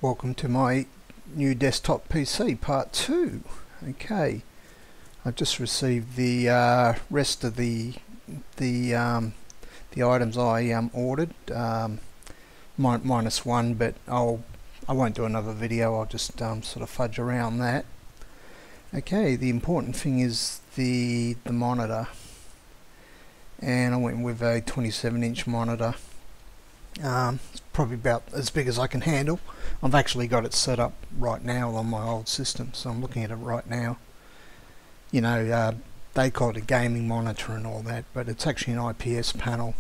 Welcome to my new desktop PC part 2. Okay, I've just received the rest of the items I ordered, minus one, but I won't do another video. I'll just sort of fudge around that. Okay, the important thing is the monitor, and I went with a 27-inch monitor. It's probably about as big as I can handle. I've actually got it set up right now on my old system, so I'm looking at it right now. You know, they call it a gaming monitor and all that, but it's actually an IPS panel.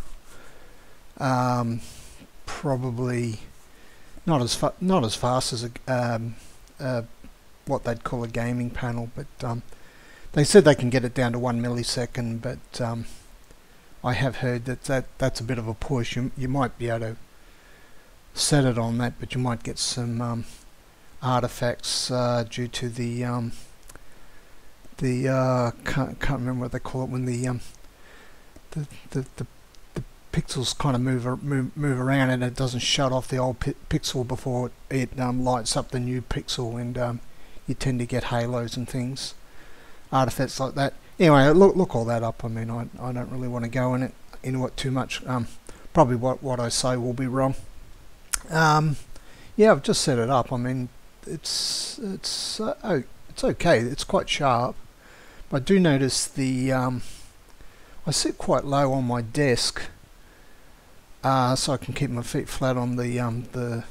Probably not as fast as what they'd call a gaming panel, but they said they can get it down to 1 millisecond, but I have heard that's a bit of a push. You might be able to set it on that, but you might get some artifacts due to the can't remember what they call it when the pixels kind of move around and it doesn't shut off the old pixel before it lights up the new pixel, and you tend to get halos and things, artifacts like that. Anyway, look all that up. I mean, I don't really want to go into it too much. Probably what I say will be wrong. Yeah, I've just set it up. I mean, it's okay. It's quite sharp. But I do notice I sit quite low on my desk, so I can keep my feet flat on the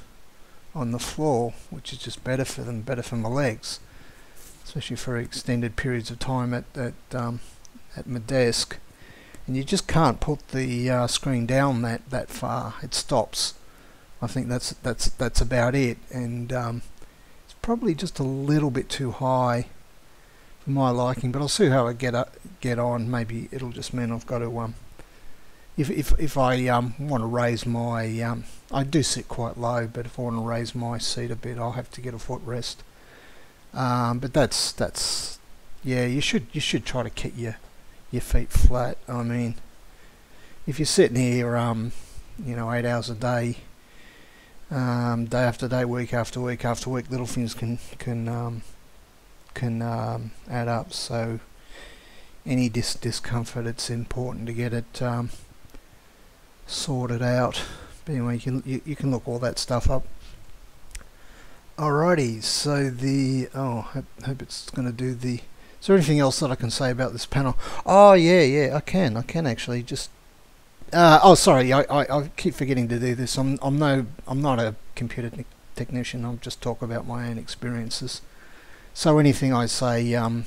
floor, which is just better for them, better for my legs, especially for extended periods of time at my desk. And you just can't put the screen down that far. It stops. I think that's about it, and it's probably just a little bit too high for my liking. But I'll see how I get on. Maybe it'll just mean I've got to if I want to raise my I do sit quite low, but if I want to raise my seat a bit, I'll have to get a footrest. But that's yeah. You should try to keep your feet flat. I mean, if you're sitting here, you know, 8 hours a day, day after day, week after week after week, little things can add up. So any discomfort, it's important to get it sorted out. But anyway, you can look all that stuff up. Alrighty, so hope it's going to do the. Is there anything else that I can say about this panel? Oh yeah, I can actually just. Oh, sorry, I keep forgetting to do this. I'm not a computer technician. I'll just talk about my own experiences. So anything I say, don't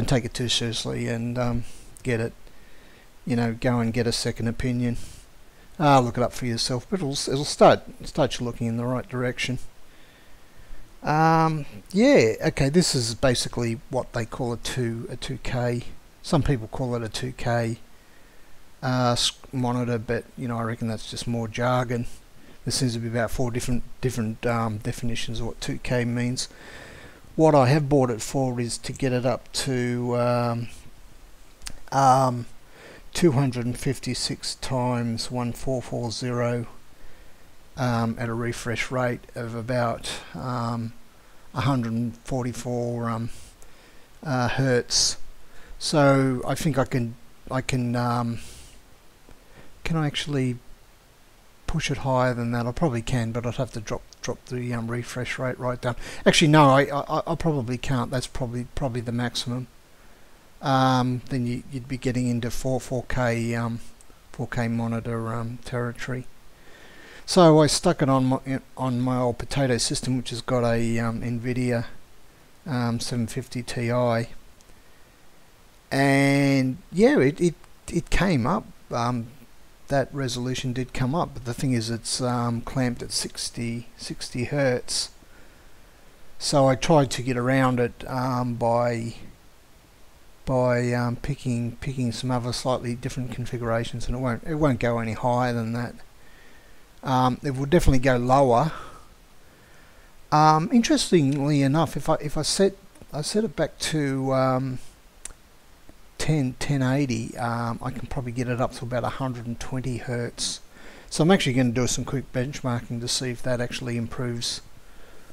take it too seriously, and get it. You know, go and get a second opinion. Look it up for yourself, but it'll start you looking in the right direction. Yeah, okay, this is basically what they call a 2K. Some people call it a 2K monitor, but you know, I reckon that's just more jargon. There seems to be about 4 different definitions of what 2K means. What I have bought it for is to get it up to 256 times 1440 at a refresh rate of about 144 hertz. So I think I can I actually push it higher than that? I probably can, but I'd have to drop the refresh rate right down. Actually, no, I probably can't. That's probably the maximum. Then you'd be getting into 4K monitor territory. So I stuck it on my old potato system, which has got a NVIDIA 750 Ti, and yeah, it came up. That resolution did come up, but the thing is, it's clamped at 60 hertz. So I tried to get around it by picking some other slightly different configurations, and it won't go any higher than that. It will definitely go lower. Interestingly enough, if I set it back to 1080, I can probably get it up to about 120 hertz. So I'm actually going to do some quick benchmarking to see if that actually improves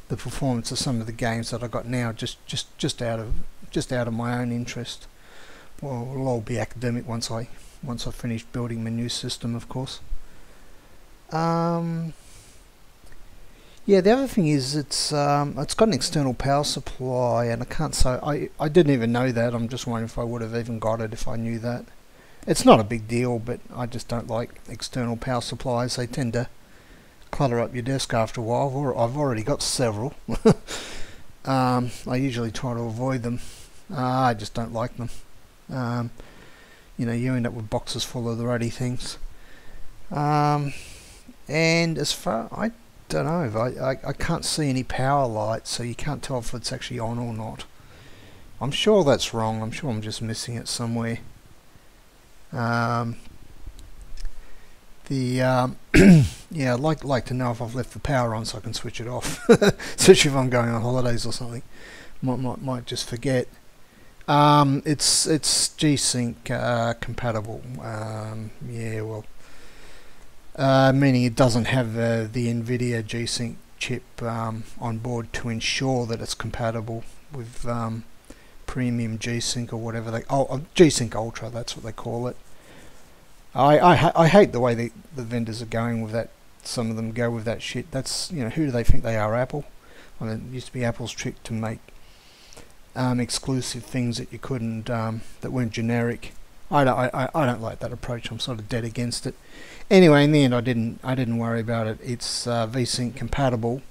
the performance of some of the games that I got now, just out of my own interest. Well, it'll all be academic once I finish building my new system, of course. Yeah, the other thing is it's got an external power supply, and I can't say I didn't even know that. I'm just wondering if I would have even got it if I knew that. It's not a big deal, but I just don't like external power supplies. They tend to clutter up your desk after a while. I've already got several. I usually try to avoid them. I just don't like them. You know, you end up with boxes full of the ruddy things. And as far, I don't know, I can't see any power lights, so you can't tell if it's actually on or not. I'm sure that's wrong. I'm sure I'm just missing it somewhere. Yeah, I'd like to know if I've left the power on so I can switch it off, especially if I'm going on holidays or something. Might just forget. It's G-Sync compatible. Yeah, well, meaning it doesn't have the NVIDIA G-Sync chip on board to ensure that it's compatible with premium G-Sync or whatever they... G-Sync Ultra, that's what they call it. I hate the way the vendors are going with that. Some of them go with that shit. That's, you know, who do they think they are, Apple? I mean, it used to be Apple's trick to make exclusive things that you couldn't, that weren't generic. I don't like that approach. I'm sort of dead against it. Anyway, in the end, I didn't worry about it. It's VSync compatible,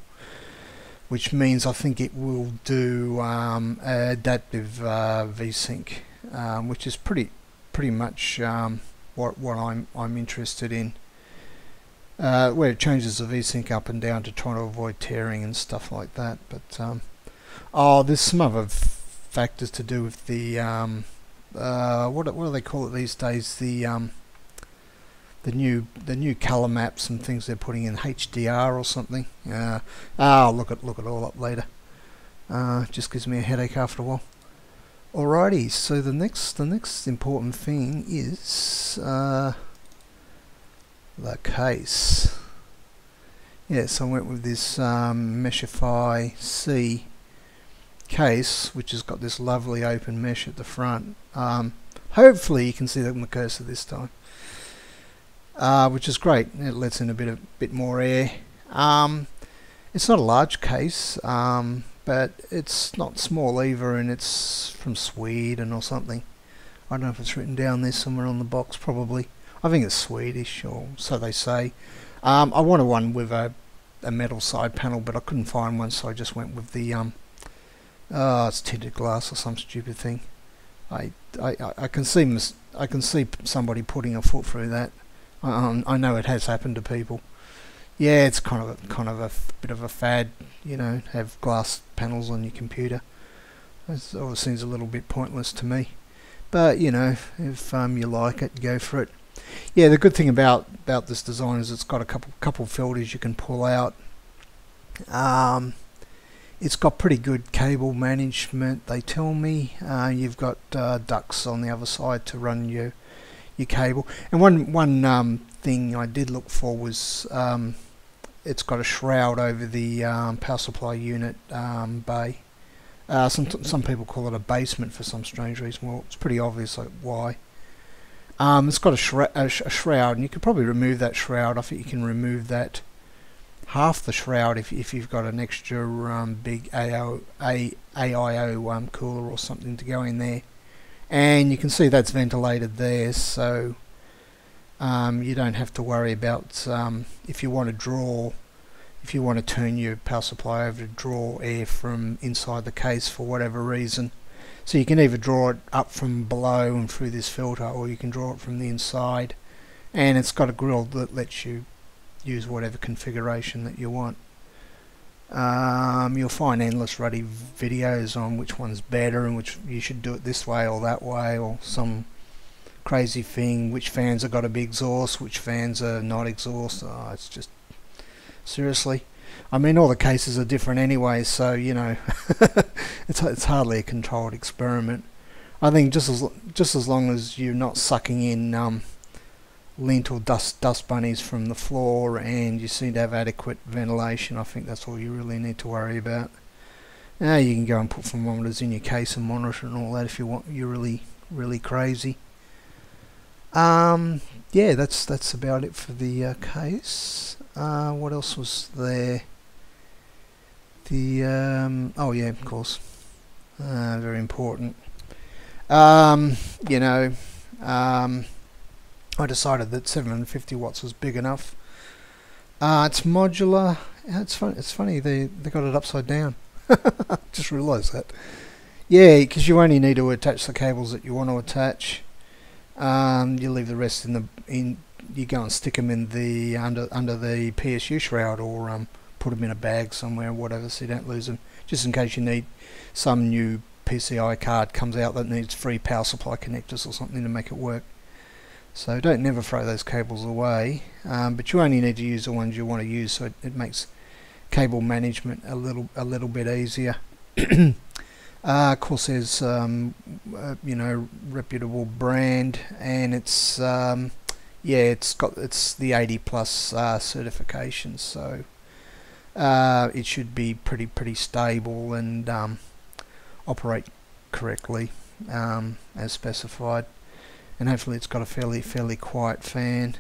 which means I think it will do adaptive VSync, which is pretty much what I'm interested in. Where it changes the VSync up and down to try to avoid tearing and stuff like that. But there's some other factors to do with the what do they call it these days? The new color maps and things they're putting in, HDR or something. I'll look it all up later. Just gives me a headache after a while. Alrighty, so the next important thing is the case. Yes, I went with this Meshify C case, which has got this lovely open mesh at the front. Hopefully you can see that on the cursor this time, which is great. It lets in a bit more air. It's not a large case, but it's not small either, and it's from Sweden or something. I don't know if it's written down there somewhere on the box. Probably. I think it's Swedish, or so they say. I wanted one with a metal side panel, but I couldn't find one, so I just went with the it's tinted glass or some stupid thing. I can see somebody putting a foot through that. I know it has happened to people. Yeah, it's kind of a bit of a fad, you know, have glass panels on your computer. It always seems a little bit pointless to me, but you know, if you like it, go for it. Yeah, the good thing about this design is it's got a couple filters you can pull out. It's got pretty good cable management, they tell me. You've got ducts on the other side to run your cable. And one thing I did look for was it's got a shroud over the power supply unit bay. Some people call it a basement for some strange reason. Well, it's pretty obvious like why. It's got a shroud, and you could probably remove that shroud. I think you can remove that half the shroud if you've got an extra big AIO cooler or something to go in there. And you can see that's ventilated there, so you don't have to worry about if you want to turn your power supply over to draw air from inside the case for whatever reason. So you can either draw it up from below and through this filter, or you can draw it from the inside, and it's got a grill that lets you use whatever configuration that you want. You'll find endless ruddy videos on which one's better and which you should do it this way or that way, or some crazy thing, which fans have got a big exhaust, which fans are not exhaust. It's just, seriously, I mean, all the cases are different anyway, so you know, it's hardly a controlled experiment. I think just as long as you're not sucking in lint or dust bunnies from the floor, and you seem to have adequate ventilation. I think that's all you really need to worry about. Now you can go and put thermometers in your case and monitor and all that if you want. You're really crazy. Yeah, that's about it for the case. What else was there? The oh yeah, of course, very important. You know, I decided that 750 watts was big enough. It's modular. It's funny they got it upside down. Just realised that. Yeah, because you only need to attach the cables that you want to attach. You leave the rest in you go and stick them in the under the PSU shroud, or put them in a bag somewhere, whatever, so you don't lose them. Just in case you need some new PCI card comes out that needs 3 power supply connectors or something to make it work. So don't never throw those cables away, but you only need to use the ones you want to use, so it makes cable management a little bit easier. Of course, there's you know, reputable brand, and it's yeah, it's the 80 plus certification, so it should be pretty stable and operate correctly as specified. And hopefully it's got a fairly quiet fan.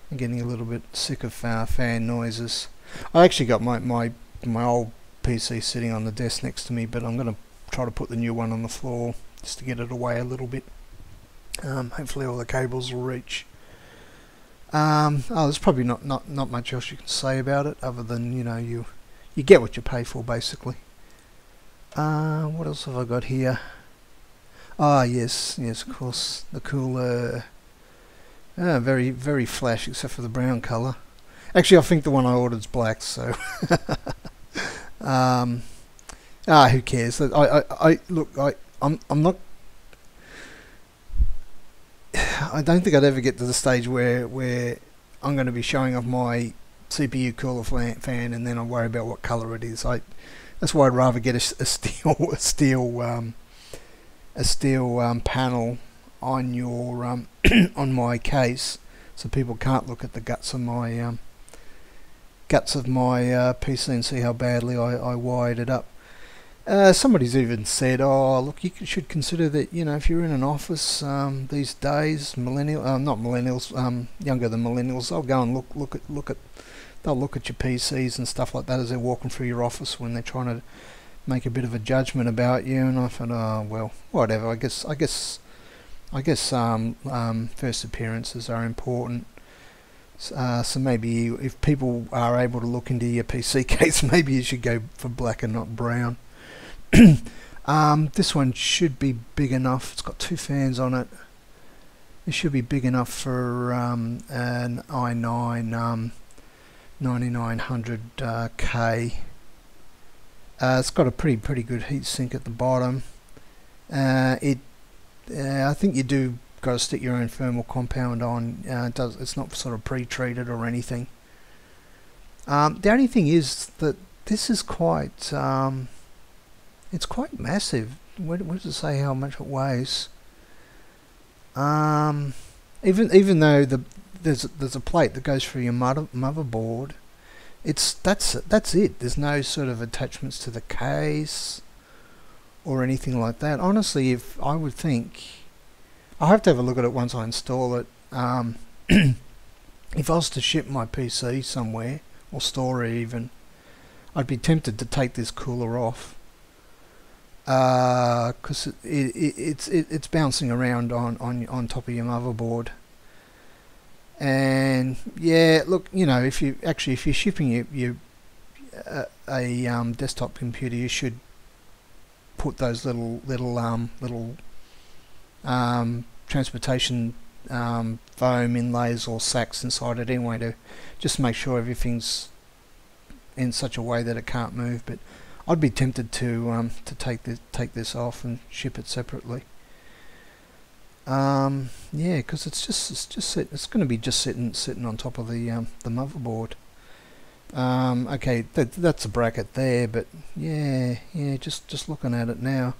I'm getting a little bit sick of fan noises. I actually got my old PC sitting on the desk next to me, but I'm going to try to put the new one on the floor just to get it away a little bit. Hopefully all the cables will reach. Oh, there's probably not much else you can say about it, other than, you know, you get what you pay for, basically. What else have I got here? Ah, yes, of course, the cooler. Very flash, except for the brown colour. Actually, I think the one I ordered is black, so who cares? I'm not. I don't think I'd ever get to the stage where I'm going to be showing off my CPU cooler fan and then I worry about what colour it is. That's why I'd rather get a steel panel on your on my case, so people can't look at the guts of my PC and see how badly I wired it up. Somebody's even said, "Oh, look, you should consider that. You know, if you're in an office these days, not millennials, younger than millennials, they'll go and they'll look at your PCs and stuff like that as they're walking through your office when they're trying to make a bit of a judgment about you." And I thought, oh well, whatever. I guess first appearances are important. So maybe if people are able to look into your PC case, maybe you should go for black and not brown. This one should be big enough. It's got 2 fans on it. It should be big enough for an i9 9900K. It's got a pretty good heatsink at the bottom. I think you do got to stick your own thermal compound on. It's not sort of pre-treated or anything. The only thing is that this is quite it's quite massive. Where does it say how much it weighs? Even though there's a plate that goes through your motherboard, that's it. There's no sort of attachments to the case or anything like that. Honestly, if I would think, I'll have to have a look at it once I install it. If I was to ship my PC somewhere or store it even, I'd be tempted to take this cooler off, because it's bouncing around on top of your motherboard. And yeah, look, you know, if you're shipping a desktop computer, you should put those little transportation foam inlays or sacks inside it anyway, to just make sure everything's in such a way that it can't move. But I'd be tempted to take this off and ship it separately. Yeah, because it's going to be just sitting on top of the motherboard. Okay, that's a bracket there, but yeah, just looking at it now.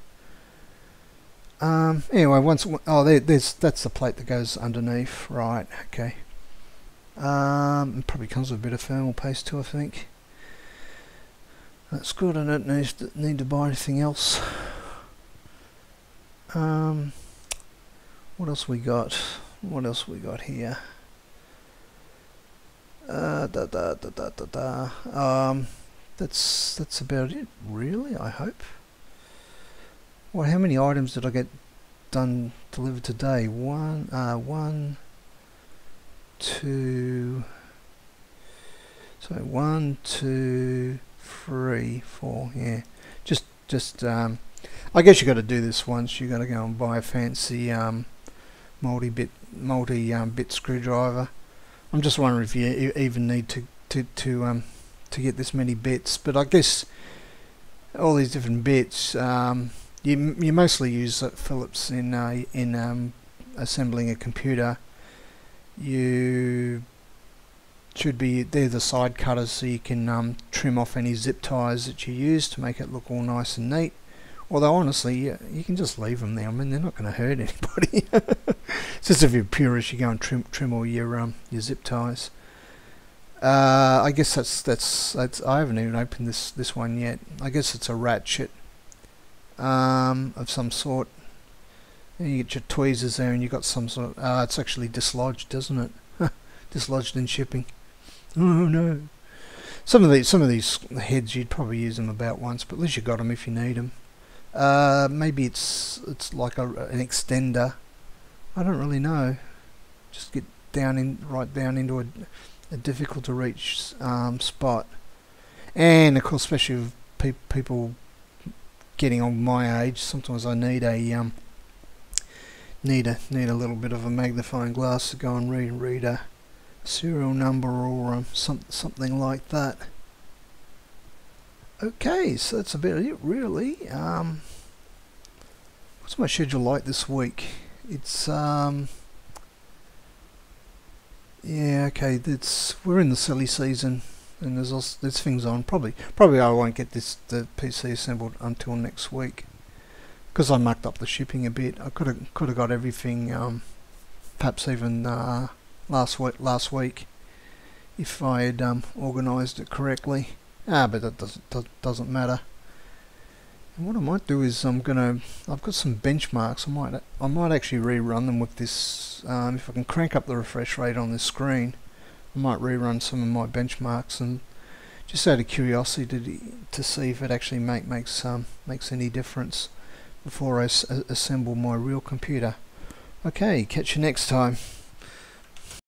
Anyway, that's the plate that goes underneath, right? Okay. It probably comes with a bit of thermal paste too, I think. That's good. I don't need to buy anything else. What else we got? What else we got here? That's about it, really. I hope. Well, how many items did I get delivered today? One, two. So 1, 2, 3, 4. Yeah, just. I guess you got to do this once. You got to go and buy a fancy multi-bit screwdriver. I'm just wondering if you even need to get this many bits. But I guess all these different bits. You mostly use Phillips in assembling a computer. You should be, they're the side cutters, so you can trim off any zip ties that you use to make it look all nice and neat. Although honestly, you can just leave them there. I mean, they're not going to hurt anybody. It's just if you're purist, you go and trim all your zip ties. I guess that's. I haven't even opened this one yet. I guess it's a ratchet of some sort. And you get your tweezers there, and you got some sort of. It's actually dislodged, doesn't it? Dislodged in shipping. Oh no! Some of these heads you'd probably use them about once, but at least you got them if you need them. Maybe it's like an extender. I don't really know. Just get right down into a difficult to reach spot. And of course, especially with people getting on my age, sometimes I need a little bit of a magnifying glass to go and read a serial number or something like that. Okay, so that's about it, really. What's my schedule like this week? It's yeah, okay. We're in the silly season, and there's things on. Probably I won't get the PC assembled until next week, because I mucked up the shipping a bit. I could have got everything, perhaps even last week, if I had organised it correctly. But that doesn't matter. And what I might do is I've got some benchmarks. I might actually rerun them with this. If I can crank up the refresh rate on this screen, I might rerun some of my benchmarks, and just out of curiosity to see if it actually makes any difference before I assemble my real computer. Okay, catch you next time.